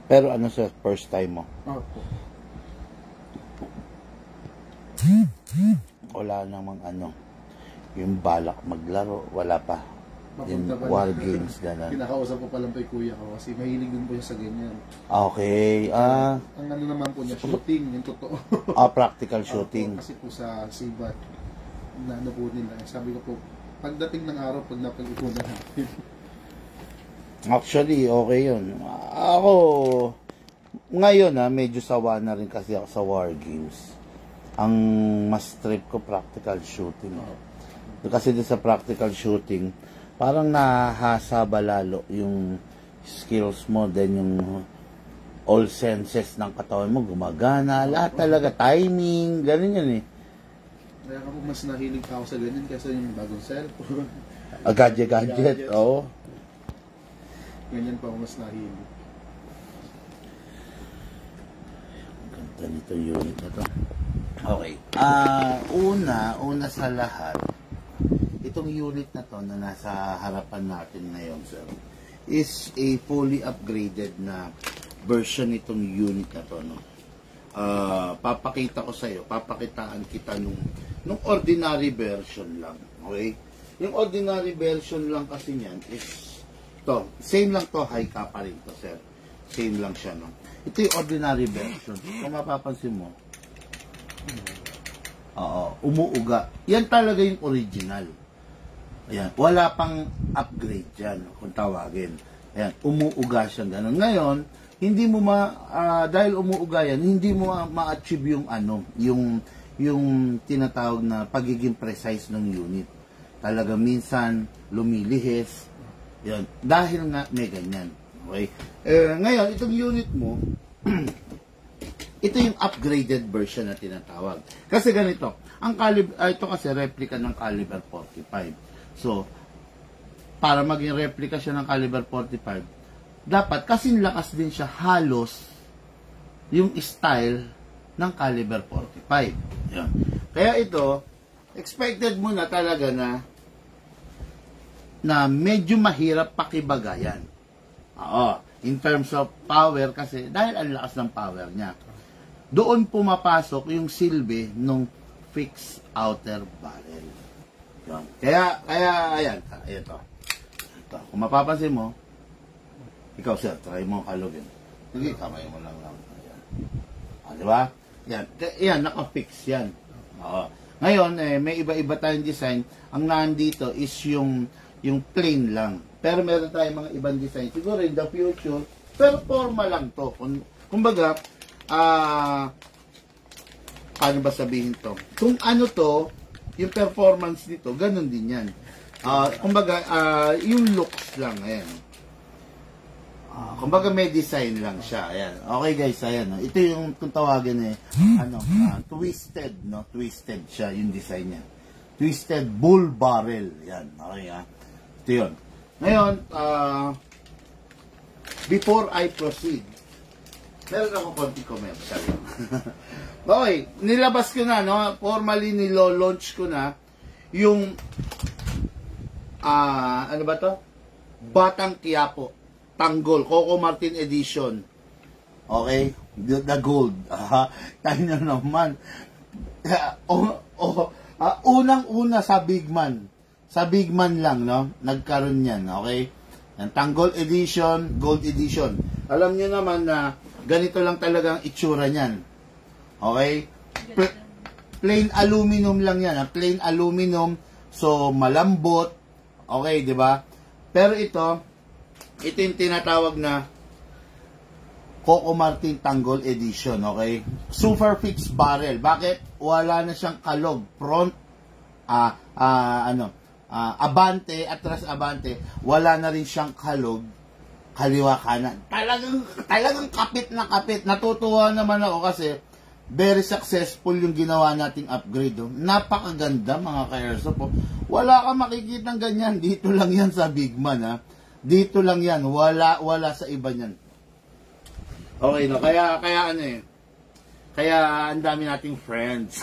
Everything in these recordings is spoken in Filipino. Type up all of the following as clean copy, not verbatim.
Pero ano sir, first time mo? Opo. Wala namang ano, yung balak maglaro, wala pa. Yung war games, gano'n. Kinakausap ko pa lang po yung kuya ko kasi mahilig din po siya sa ganyan. Okay, Ang ano naman po niya, shooting, yung totoo. practical shooting. Kasi po sa Sibat, na ano po nila, sabi ko po, pagdating ng araw, pag napag-ikunan natin. Actually, okay yun. Ako, ngayon medyo sawa na rin kasi ako sa war games. Ang mas trip ko practical shooting. Kasi din sa practical shooting, parang nahahasaba lalo yung skills mo, then yung all senses ng katawan mo gumagana, lahat talaga, timing, ganun yun eh. Kaya ako mas nahilig ako sa ganyan kasi yung bagong cellphone. Gadget, oo. Ganyan pa ako mas nahilig. Ganda nito unit na to. Okay. Una sa lahat, itong unit na to na nasa harapan natin ngayon, sir, is a fully upgraded na version nitong unit na to, no? Papakita ko sa iyo, papakitaan kita nung ordinary version lang, okay? Yung ordinary version lang kasi niyan is to, same lang to, high cap pa rin to, sir. Same lang siya, no? Ito yung ordinary version. Kung mapapansin mo, umuuga. Yan talaga yung original. Ayan, wala pang upgrade yan, kung tawagin. Ayan, umuuga siya ganun. Ngayon, hindi mo dahil umuuga yan, hindi mo ma-achieve yung yung tinatawag na pagiging precise ng unit. Talaga minsan lumilihis. Yan, dahil nga may ganyan. Okay? Ngayon, itong unit mo, ito yung upgraded version na tinatawag. Kasi ganito, ang ito kasi replica ng caliber 45. So, para maging replica siya ng caliber 45, dapat kasing lakas din siya halos yung style ng caliber 45. Yan. Kaya ito, expected mo na talaga na medyo mahirap pakibagayan. In terms of power kasi, dahil ang lakas ng power niya. Doon pumapasok yung silbi ng fixed outer barrel. Yan. Kaya, ayan, ito. Kung mapapansin mo, ikaw sir, try mo kalugin. Sige, kamay mo lang. Ayan. Diba? Yan. Yan, naka-fix yan. Ngayon, may iba-iba tayong design. Ang nandito is yung plain lang. Pero meron tayong mga ibang design. Siguro in the future, pero forma lang to. Kumbaga, paano ba sabihin to? Kung ano to, yung performance nito, ganun din yan. Kumbaga, yung looks lang, ayan. Kumbaga may design lang siya, ayan. Okay guys, ayan. Ito yung kung tawagin twisted, no? Twisted siya, yung design niya. Twisted bull barrel, yan. Okay, ito yun. Ngayon, before I proceed, meron ako konti comment. Okay, nilabas ko na, no? Formally nilo-launch ko na yung ano ba to? Batang Quiapo, Tanggol, Coco Martin Edition. Okay? The gold. Tayo na naman. Unang-una sa Big Man. Sa Big Man lang, no? Nagkaroon yan, okay? Ang Tanggol Edition, Gold Edition. Alam niyo naman na ganito lang talagang itsura niyan. Okay? Plain aluminum lang yan. Plain aluminum. So, malambot. Okay, di ba? Pero ito yung tinatawag na Coco Martin Tanggol Edition. Okay? Super fixed barrel. Bakit? Wala na siyang kalog. Front, abante, atras abante. Wala na rin siyang kalog kaliwa kanan. Talagang kapit na kapit. Natutuwa naman ako kasi very successful yung ginawa nating upgrade. Napakaganda mga ka-airsoft. Wala kang makikitang ganyan. Dito lang yan sa Big Man. Dito lang yan. Wala sa iba niyan. Okay, no? Kaya kaya ang dami nating friends.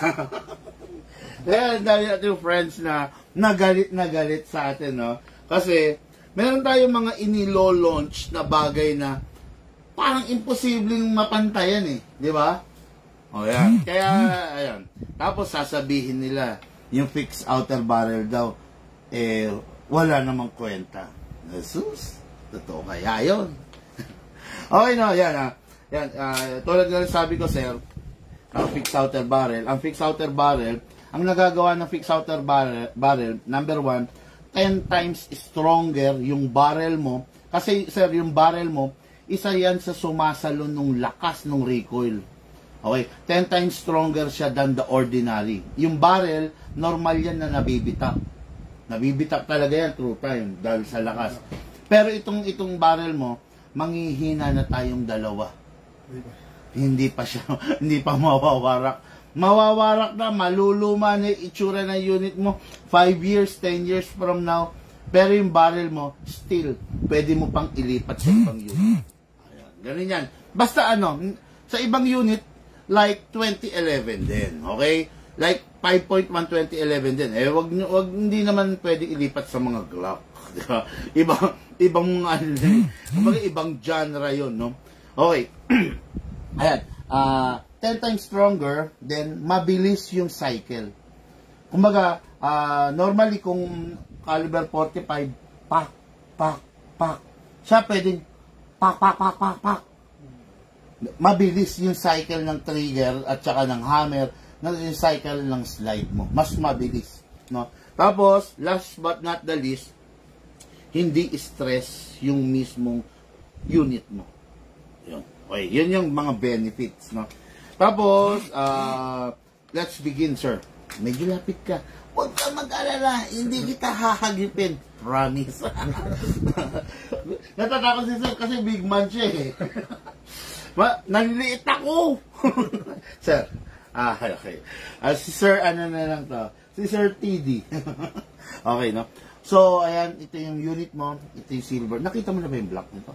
Kaya ang dami nating friends na nagalit sa atin, no? Kasi meron tayong mga inilo-launch na bagay na parang imposibleng mapantayan eh. Di ba? O yan. Kaya, ayan. Tapos sasabihin nila, yung fixed outer barrel daw, eh, wala namang kwenta. Jesus, totoo kaya yun? Okay no, yan ha. Yan, tulad nga sabi ko sir, ang fixed outer barrel. Ang fixed outer barrel, ang nagagawa ng fixed outer barrel, number 1, 10 times stronger yung barrel mo. Kasi sir, yung barrel mo, isa yan sa sumasalo nung lakas ng recoil. Okay, 10 times stronger siya than the ordinary. Yung barrel, normal yan na nabibitak. Nabibitak talaga yan through time dahil sa lakas. Pero itong barrel mo, manghihina na tayong dalawa. Hindi pa siya, hindi pa mawawarak. Mawawarak na, maluluma na itsura ng unit mo 5 years, 10 years from now. Pero yung barrel mo, still, pwede mo pang ilipat sa ibang unit. Ayan, ganun yan. Basta sa ibang unit, like 2011 din, okay? Like 5.1 2011 din. Eh, wag hindi naman pwede ilipat sa mga Glock, di ba? Ibang ibang genre 'yon, no? Okay. Ayan, 10 times stronger, then mabilis yung cycle. Kumbaga, normally kung caliber 45, pak. Siya pwedeng pak. Mabilis yung cycle ng trigger at saka ng hammer, yung cycle ng slide mo. Mas mabilis, no? Tapos, last but not the least, hindi stress yung mismong unit mo. Yun. Okay, yun yung mga benefits, no? Tapos, let's begin, sir. Medyo lapit ka. Huwag ka mag-alala, hindi kita hahagipin. Promise. Natatakot si sir kasi big man siya eh. Naliliit ako. Sir, okay. Si sir, ano na lang to? Si Sir TD. Okay, no? So, ayan, ito yung unit mo. Ito yung silver. Nakita mo na ba yung black nito?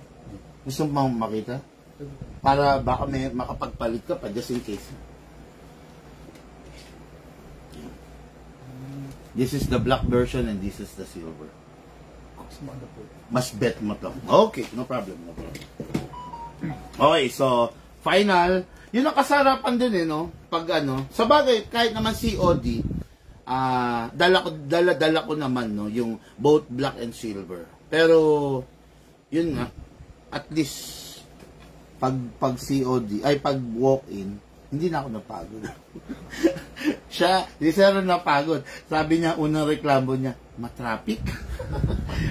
Gusto mo makita? Para baka may makapagpalit ka pa, just in case. This is the black version and this is the silver. Mas bet mo to. Okay, no problem, no problem. Okay, so, final. Yun ang kasarapan din eh, no? Pag sa bagay, kahit naman COD, dala ko naman, no? Yung both black and silver. Pero, yun nga, at least, pag COD, pag walk-in, hindi na ako napagod. Siya, di sir napagod. Sabi niya, unang reklamo niya, matraffic.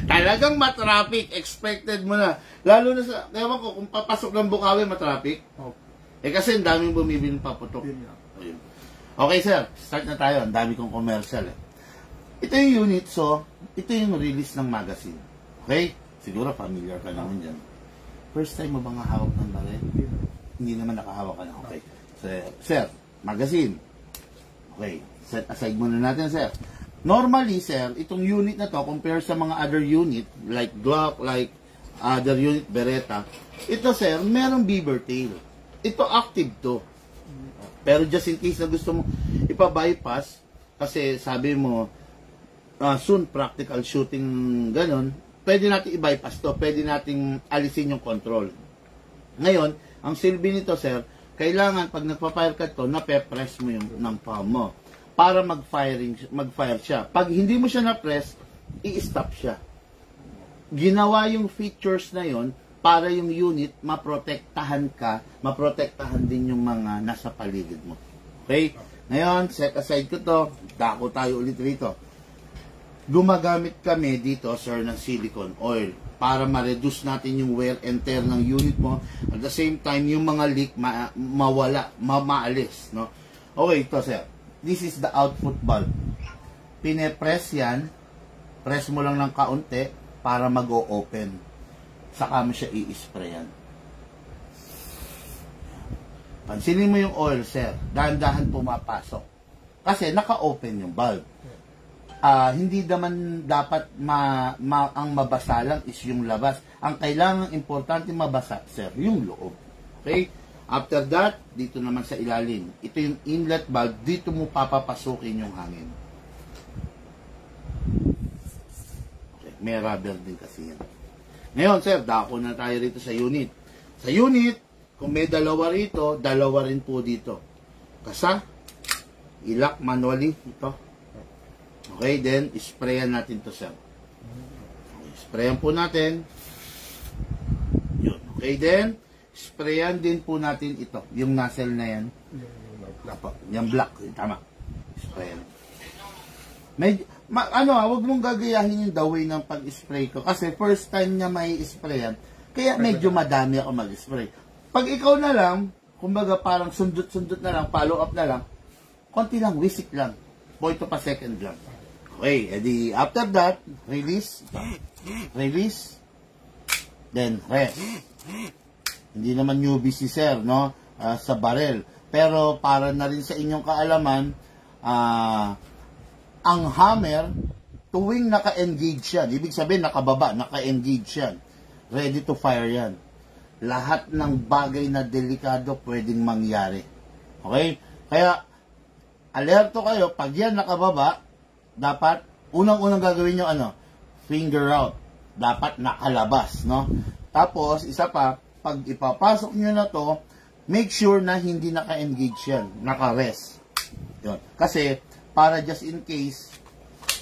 Talagang matraffic. Expected mo na. Lalo na sa, ewan ko, kung papasok ng Bukawi, matraffic. Eh kasi ang daming bumibili paputok. Ayun. Okay sir, start na tayo. Ang dami kong commercial eh. Ito yung unit, so, ito yung release ng magazine. Okay? Siguro familiar ka naman dyan. First time mo bang hawak ng baril? Hindi naman nakahawak ka na. Okay. So, sir, magazine. Okay, set aside muna natin, sir. Normally, sir, itong unit na to, compare sa mga other unit, like Glock, like other unit, Beretta, ito, sir, merong beaver tail. Ito, active to. Pero just in case na gusto mo ipa-bypass, kasi sabi mo, soon, practical shooting, ganun, pwede natin i-bypass to, pwede natin alisin yung control. Ngayon, ang silbi nito, sir, kailangan pag nagpa-fire ka to, nape-press mo yung ng palm mo para mag-fire siya. Pag hindi mo siya na-press, i-stop siya. Ginawa yung features na yon para yung unit maprotektahan ka, maprotektahan din yung mga nasa paligid mo. Okay? Ngayon, set aside ko to, dako tayo ulit rito. Gumagamit kami dito, sir, ng silicone oil para ma-reduce natin yung wear and tear ng unit mo. At the same time, yung mga leak mawala, maalis, no? Okay, ito, sir. This is the output valve. Pine-press yan. Press mo lang ng kaunti para mag-o-open. Saka mo siya i-sprayan. Pansinin mo yung oil, sir. Dahan-dahan pumapasok. Kasi naka-open yung valve. Hindi naman dapat ang mabasa lang is yung labas. Ang kailangan importante mabasa, sir, yung loob. Okay? After that, dito naman sa ilalim. Ito yung inlet valve. Dito mo papapasukin yung hangin. Okay. May rubber din kasi yan. Ngayon, sir, dako na tayo rito sa unit. Sa unit, kung may dalawa rito, dalawa rin po dito. Kasa, i-lock manually ito. Okay, then sprayan natin to, sir. Okay, sprayan po natin. Yun. Okay, then sprayan din po natin ito, yung nozzle na yan. Yung black, tama. Sprayan. Wag mong gagayahin yung the way ng pag-spray ko. Kasi first time niya may sprayan, kaya medyo madami ako mag-spray. Pag ikaw na lang, kumbaga parang sundot-sundot na lang, follow up na lang, konti lang, wisik lang. 0.2 pa second lang. Okay, edi after that, release, then rest. Hindi naman newbie si sir, no? Sa barrel. Pero para na rin sa inyong kaalaman, ang hammer, tuwing naka-engage yan, ibig sabihin nakababa, naka-engage yan, ready to fire yan. Lahat ng bagay na delikado pwedeng mangyari. Okay? Kaya, alerto kayo, pag yan nakababa, dapat, unang-unang gagawin nyo, finger out. Dapat nakalabas, no? Tapos, isa pa, pag ipapasok nyo na to, make sure na hindi naka-engage yan, naka-rest. Yun. Kasi, para just in case,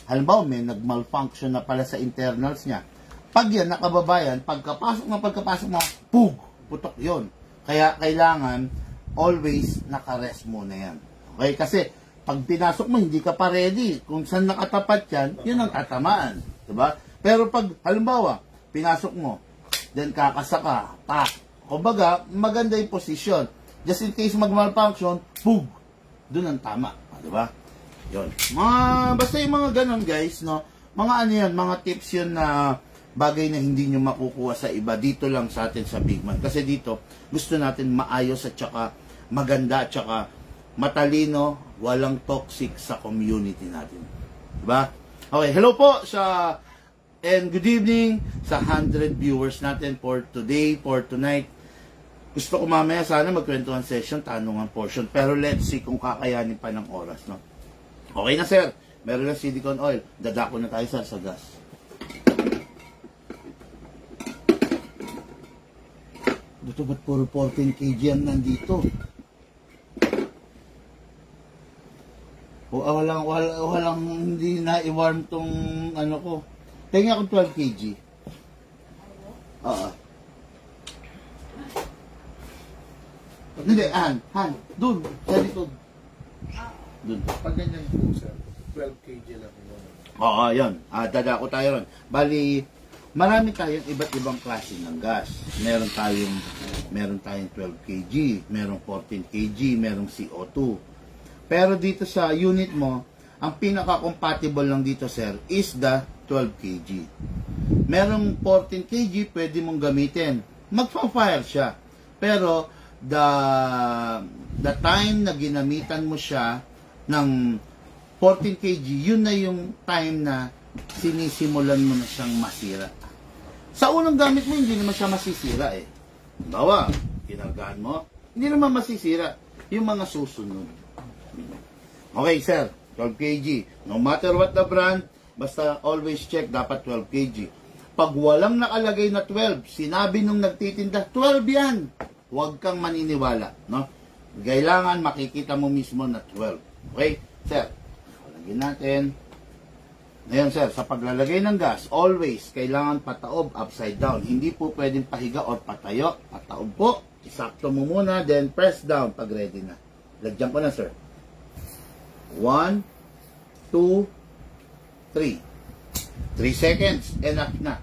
halimbawa may nag-malfunction na pala sa internals niya. Pag yan, nakababa yan, pagkapasok mo, pug, putok yun. Kaya kailangan, always naka-rest muna yan. Okay? Kasi, pag pinasok mo, hindi ka pa ready. Kung saan nakatapat yan, yun ang tatamaan. Diba? Pero pag, halimbawa, pinasok mo, then kakasa ka, pak. Kumbaga, maganda yung posisyon. Just in case mag-malfunction, pug, dun ang tama. Diba? Yun. Basta yung mga ganun, guys, no? Mga ano yan, mga tips yun na bagay na hindi nyo makukuha sa iba. Dito lang sa atin sa Big Man. Kasi dito, gusto natin maayos at saka maganda at saka matalino, walang toxic sa community natin. Diba? Okay, hello po sa and good evening sa 100 viewers natin for today, for tonight. Gusto ko mamaya sana magkwentuhan session, tanungan portion. Pero let's see kung kakayanin pa ng oras, no? Okay na, sir. Meron lang silicone oil. Dadako na tayo, sir, sa gas. Dito ba't puro 14 kg yan nandito? Walang hindi na i-warm tong ano ko. Tingnan ko 12 kg. Oo. Hindi, Han. Dun. Sa likod. Dun. Pag ganyan po, sir, 12 kg lang. Oo, yun. Dadako tayo ron. Bali, marami tayong iba't ibang klase ng gas. Meron tayong 12 kg, meron 14 kg, merong CO2. Pero dito sa unit mo, ang pinaka-compatible lang dito, sir, is the 12 kg. Merong 14 kg, pwede mong gamitin. Magpa-fire siya. Pero, the time na ginamitan mo siya ng 14 kg, yun na yung time na sinisimulan mo na siyang masira. Sa unang gamit mo, hindi naman siya masisira eh. Bawa, kinargaan mo, hindi naman masisira yung mga susunod. Okay, sir, 12 kg. No matter what the brand, basta always check, dapat 12 kg. Pag walang nakalagay na 12, sinabi nung nagtitinda, 12 yan. Huwag kang maniniwala, no? Kailangan makikita mo mismo na 12. Okay, sir. Lagyan natin. Ngayon, sir, sa paglalagay ng gas, always kailangan pataob, upside down. Hindi po pwedeng pahiga or patayo. Pataob po. Isakto mo muna, then press down pag ready na. Lagyan ko na, sir. 1, 2, 3. 3 seconds. Enough na.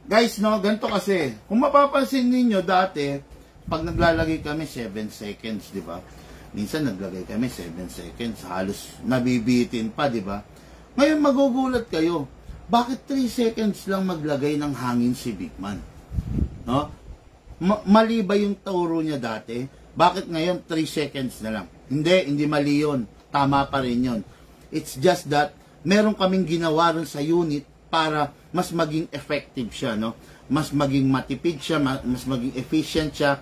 Guys, no, ganito kasi. Kung mapapansin ninyo dati, pag naglalagay kami 7 seconds, di ba? Minsan naglagay kami 7 seconds, halos nabibitin pa, di ba? Ngayon magugulat kayo, bakit 3 seconds lang maglagay ng hangin si Big Man? No? Mali ba yung turo niya dati? Bakit ngayon 3 seconds na lang? Hindi mali yun. Tama pa rin yun. It's just that meron kaming ginawa rin sa unit para mas maging effective siya, no? Mas maging matipid siya, mas maging efficient siya.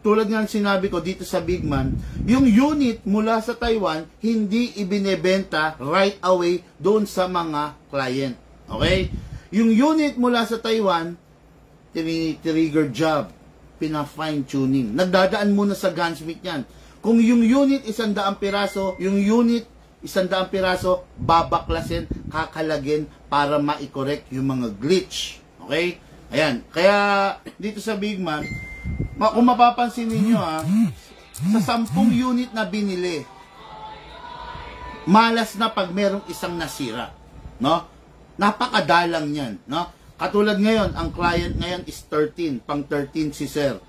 Tulad nga sinabi ko dito sa Big Man, yung unit mula sa Taiwan, hindi ibinebenta right away doon sa mga client. Okay? Yung unit mula sa Taiwan, trigger job, pina-fine tuning. Nagdadaan muna sa gunsmith yan. Kung yung unit 100 piraso, yung unit 100 piraso, babaklasin, kakalagin para ma-correct yung mga glitch. Okay? Ayan. Kaya, dito sa Big Man, kung mapapansin ninyo sa 10 unit na binili, malas na pag merong isang nasira. No? Napakadalang yan. No? Katulad ngayon, ang client ngayon is 13. Pang 13 si Sir.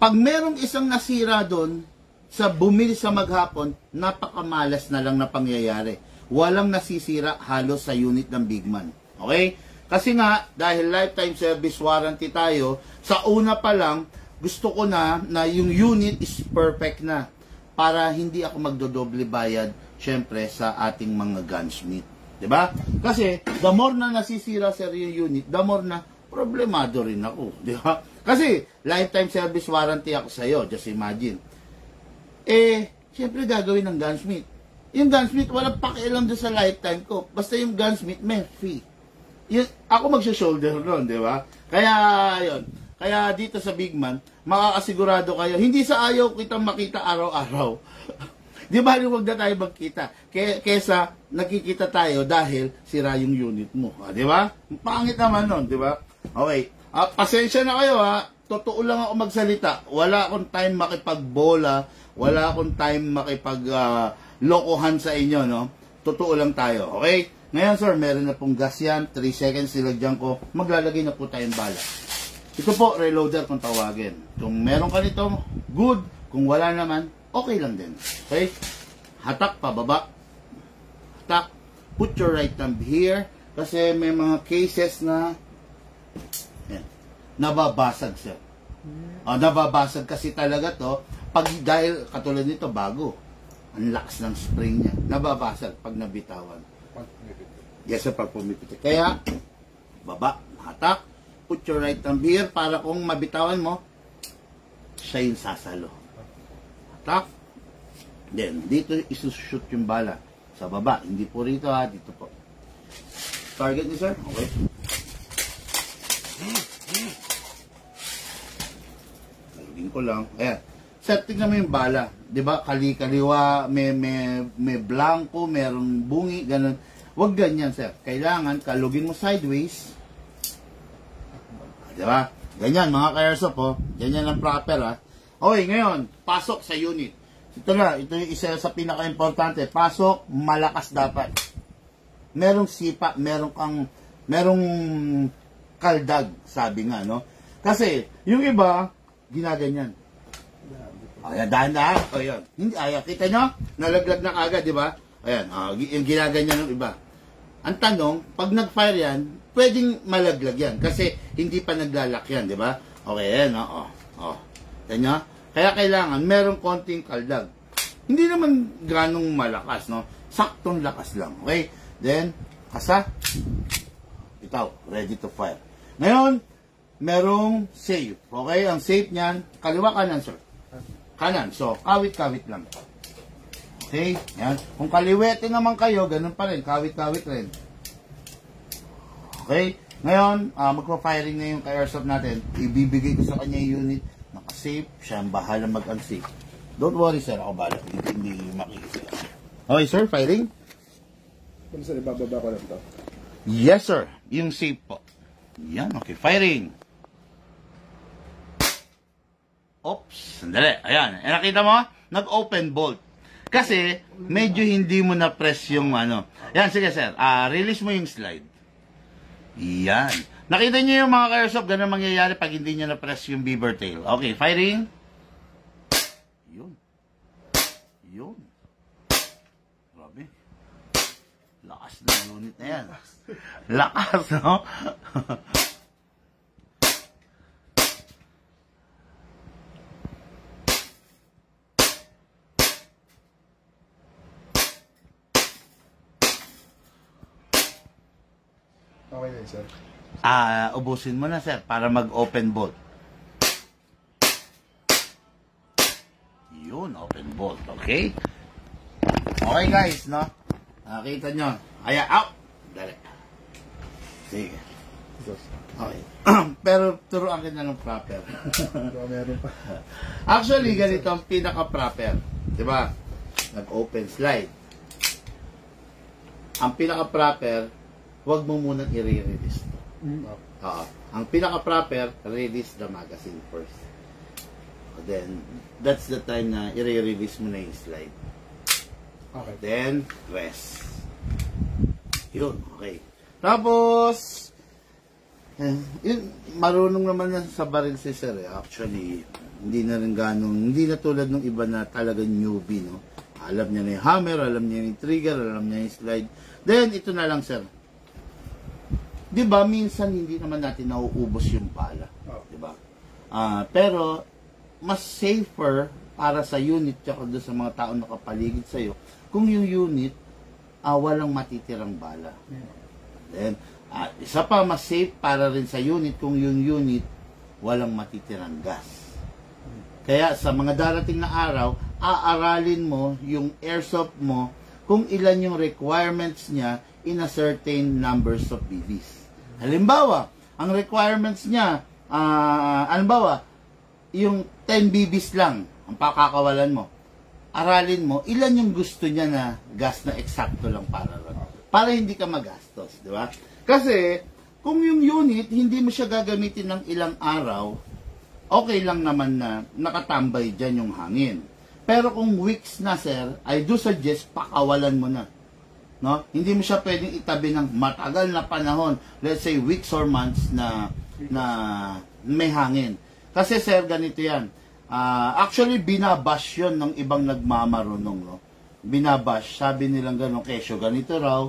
Pag merong isang nasira doon, sa bumili sa maghapon, napakamalas na lang na pangyayari. Walang nasisira halos sa unit ng Big Man. Okay? Kasi nga, dahil lifetime service warranty tayo, sa una pa lang, gusto ko na yung unit is perfect na. Para hindi ako magdodoble bayad, syempre, sa ating mga gunsmith. Diba? Kasi, the more na nasisira sir yung unit, the more na problemado rin ako. Diba? Kasi, lifetime service warranty ako sa'yo. Just imagine. Siyempre gagawin ng gunsmith. Yung gunsmith, walang pakialam doon sa lifetime ko. Basta yung gunsmith, may fee. Ako magsha-shoulder doon, di ba? Kaya, yun. Kaya dito sa Big Man, makakasigurado kayo, hindi sa ayaw kitang makita araw-araw. Di ba, huwag na tayo magkita. Kesa nakikita tayo dahil sira yung unit mo. Di ba? Pangit naman nun, di ba? Okay. Pasensya na kayo, Totoo lang ako magsalita. Wala akong time makipagbola. Wala akong time makipag-lokohan sa inyo, no? Totoo lang tayo, okay? Ngayon, sir, meron na pong gas yan. 3 seconds, nilagyan ko. Maglalagay na po tayong bala. Ito po, reloader kung tawagin. Kung meron ka nito, good. Kung wala naman, okay lang din. Okay? Hatak, pababa. Hatak. Put your right thumb here. Kasi may mga cases na nababasag, sir. Nababasag kasi talaga to. Pag dahil katulad nito bago, ang lakas ng spring niya, nababasag pag nabitawan. Yes, sir, pag pumipitik. Kaya, baba, hatak, put your right thumb here para kung mabitawan mo, siya yung sasalo. Hatak. Then, dito isushoot yung bala. Sa baba, hindi po rito dito po. Target ni sir, okay. Talugin ko lang. Ayan. Sir, tignan mo yung bala. Diba? Kaliwa, may blanco, merong bungi, ganun. Huwag ganyan, sir. Kailangan kalugin mo sideways. Diba? Ganyan, mga ka-airsoft, Ganyan ang proper, Okay, ngayon, pasok sa unit. Ito na, ito yung isa sa pinaka-importante. Pasok, malakas dapat. Merong sipa, merong kaldag, sabi nga, no? Kasi, yung iba, ginaganyan. Ayan, dahan-dahan. Ayan. Hindi, ayan. Kita nyo? Nalaglag na agad, di ba? Ayan, yung ginaganyan ng iba. Ang tanong, pag nag-fire yan, pwedeng malaglag yan. Kasi, hindi pa naglalak yan, di ba? Okay, ayan, Yan nyo? Kaya kailangan, merong konting kaldag. Hindi naman ganong malakas, no? Saktong lakas lang, okay? Then, kasa. Itaw, ready to fire. Ngayon, merong safe. Okay? Ang safe niyan, kaliwa kanan, sir. Kanan. So, kawit-kawit lang. Okay? Yan. Kung kaliwete naman kayo, ganun pa rin. Kawit-kawit rin. Okay? Ngayon, magpa-firing na yung ka-airsoft natin. Ibibigay ko sa kanya yung unit. Naka-safe. Siya ang bahala mag-unsafe. Don't worry, sir. Ako bahala. Hindi makikita. Okay, sir. Firing. Ano sir, ibababa ko lang ito? Yes, sir. Yung safe po. Yan. Okay. Firing. Oops, sandali. Ayan. Nakita mo? Nag-open bolt. Kasi, medyo hindi mo na-press yung Yan, sige sir. Release mo yung slide. Yan. Nakita niyo yung mga ka-airsoft, ganun mangyayari pag hindi niyo na-press yung beaver tail. Okay, firing. Yun. Yun. Grabe. Lakas na unit na yan. Lakas, no? Okay na yun, sir. Ubusin mo na, sir, para mag-open bolt. Yun, open bolt, okay? Okay, guys, no? Nakita nyo. Out! Dali. Sige. Okay. pero turuan kita ng proper. Meron pa. Actually, ganito ang pinaka-proper. Diba? Nag-open slide. Ang pinaka-proper, huwag mo munang i-release to. Ang pinaka-proper, release the magazine first. Then, that's the time na i-release mo na yung slide. Okay. Then, rest. Yun, okay. Tapos, yun, marunong naman yan sa baril si Sir. Actually, hindi na rin ganun, hindi na tulad ng iba na talagang newbie, no? Alam niya na yung hammer, alam niya yung trigger, alam niya yung slide. Then, ito na lang, Sir. Di ba, minsan hindi naman natin nauubos yung bala. Di ba? Pero, mas safer para sa unit tsaka doon sa mga tao nakapaligid sa'yo kung yung unit walang matitirang bala. Then, isa pa mas safe para rin sa unit kung yung unit walang matitirang gas. Kaya sa mga darating na araw, aaralin mo yung airsoft mo kung ilan yung requirements niya in a certain numbers of BBs. Halimbawa, ang requirements niya, halimbawa, yung 10 BBs lang ang pakakawalan mo. Aralin mo, ilan yung gusto niya na gas na eksakto lang para ron. Para hindi ka magastos, di ba? Kasi, kung yung unit, hindi mo siya gagamitin ng ilang araw, okay lang naman na nakatambay dyan yung hangin. Pero kung weeks na, sir, I do suggest pakawalan mo na. No? Hindi mo siya pwedeng itabi ng matagal na panahon, let's say weeks or months na may hangin. Kasi, sir, ganito yan. Actually, binabash yun ng ibang nagmamarunong, no? Binabash. Sabi nilang gano'n, kesyo, ganito raw.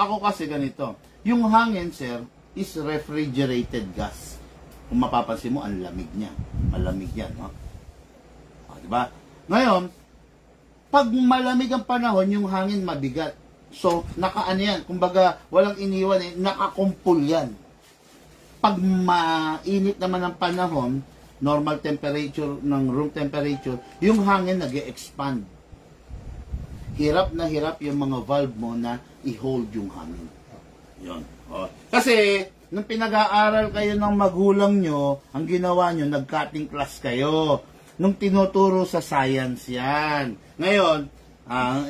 Ako kasi ganito. Yung hangin, sir, is refrigerated gas. Kung mapapansin mo, ang lamig niya. Malamig yan, no? Diba? Ngayon, pag malamig ang panahon, yung hangin mabigat. So, nakaano yan. Kumbaga, walang iniwan, nakakumpul yan. Pag mainit naman ang panahon, normal temperature ng room temperature, yung hangin nag-e-expand. Hirap na hirap yung mga valve mo na i-hold yung hangin. Yun. O. Kasi, nung pinag-aaral kayo ng magulang nyo, ang ginawa nyo, nag-cutting class kayo. Nung tinuturo sa science yan. Ngayon,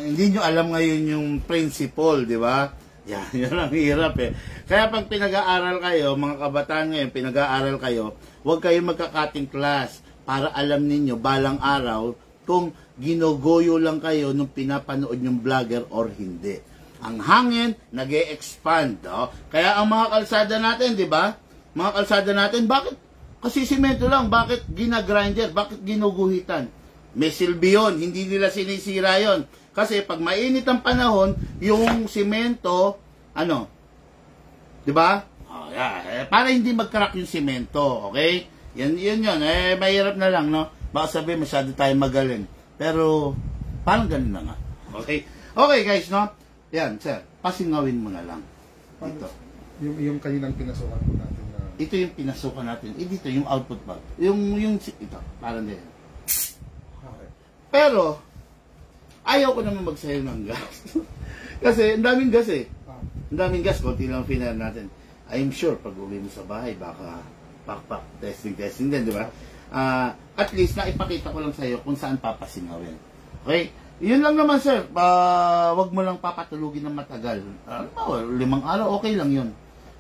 hindi nyo alam ngayon yung principle, di ba? Yan, yun ang hirap eh. Kaya pag pinag-aaral kayo, mga kabataan ngayon, pinag-aaral kayo, huwag kayo magka-cutting class para alam ninyo balang araw kung ginogoyo lang kayo nung pinapanood yung vlogger or hindi. Ang hangin, nag-e-expand. Oh. Kaya ang mga kalsada natin, di ba? Mga kalsada natin, bakit? Kasi simento lang, bakit ginagrinder? Bakit ginuguhitan? May silbi yun, hindi nila sinisira yun. Kasi pag mainit ang panahon, yung simento, di ba? Para hindi mag-crack yung simento, okay? Yan. Mahirap na lang, no? Baka sabihin, masyado tayo magaling. Pero, parang ganun na nga. Okay? Okay, guys, no? Yan, sir. Pasingawin mo na lang. Ito. Yung kaninang pinasukan po natin na... Ito yung pinasukan natin. Dito, yung output valve. Ito, parang din. Okay. Pero, ayaw ko naman magsayo ng gas. Kasi, ang daming gas eh. Ang daming gas, konti lang final natin. I'm sure, pag uwi mo sa bahay, baka pak testing din, di ba? At least, naipakita ko lang sa'yo kung saan papasingawin. Okay? Yun lang naman, sir. Wag mo lang papatulugin ng matagal. 5 araw, okay lang yun.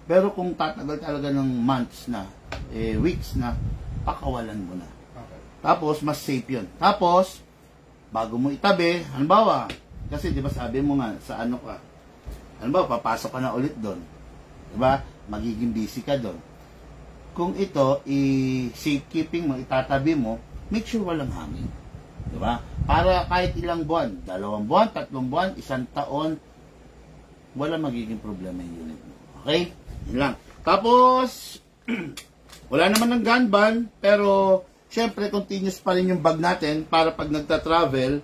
Pero kung tatagal talaga ng months na, weeks na, pakawalan mo na. Okay. Tapos, mas safe yun. Tapos, bago mo itabi, halimbawa, kasi di ba sabi mo nga, sa ano ka, halimbawa, papasok ka na ulit doon. Di ba? Magiging busy ka doon. Kung ito, safekeeping mo, itatabi mo, make sure walang hangin. Di ba? Para kahit ilang buwan, 2 buwan, 3 buwan, 1 taon, wala magiging problema yung unit mo. Okay? Yun lang. Tapos, wala naman ng gun ban, pero, syempre, continuous pa rin yung bag natin para pag nagta-travel,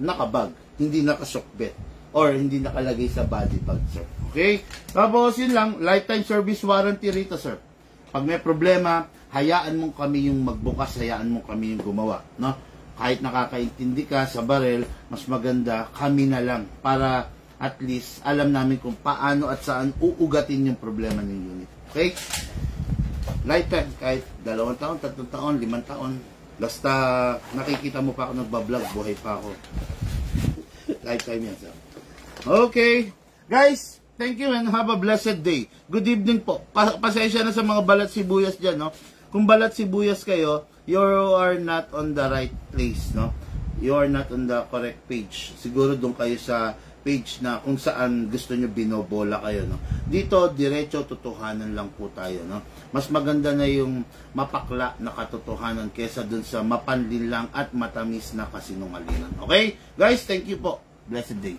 nakabag, hindi nakasokbet, or hindi nakalagay sa body bag, sir. Okay? Tapos, yun lang, lifetime service warranty rito, sir. Pag may problema, hayaan mo kami yung magbukas, hayaan mo kami yung gumawa, no? Kahit nakakaintindi ka sa barel, mas maganda kami na lang para at least alam namin kung paano at saan uugatin yung problema ng unit. Okay? Lifetime, kahit 2 taon, 3 taon, 5 taon. Basta nakikita mo pa ako nagbablog, buhay pa ako. Lifetime yan, sir. Okay. Guys, thank you and have a blessed day. Good evening po. Pasensya na sa mga balat sibuyas dyan, no? Kung balat sibuyas kayo, you are not on the right place, no? You are not on the correct page. Siguro doon kayo sa page na kung saan gusto nyo binobola kayo, no? Dito, diretso totohanan lang po tayo, no? Mas maganda na yung mapakla na katotohanan kesa dun sa mapanlin lang at matamis na kasinungalingan. Okay? Guys, thank you po. Blessed day.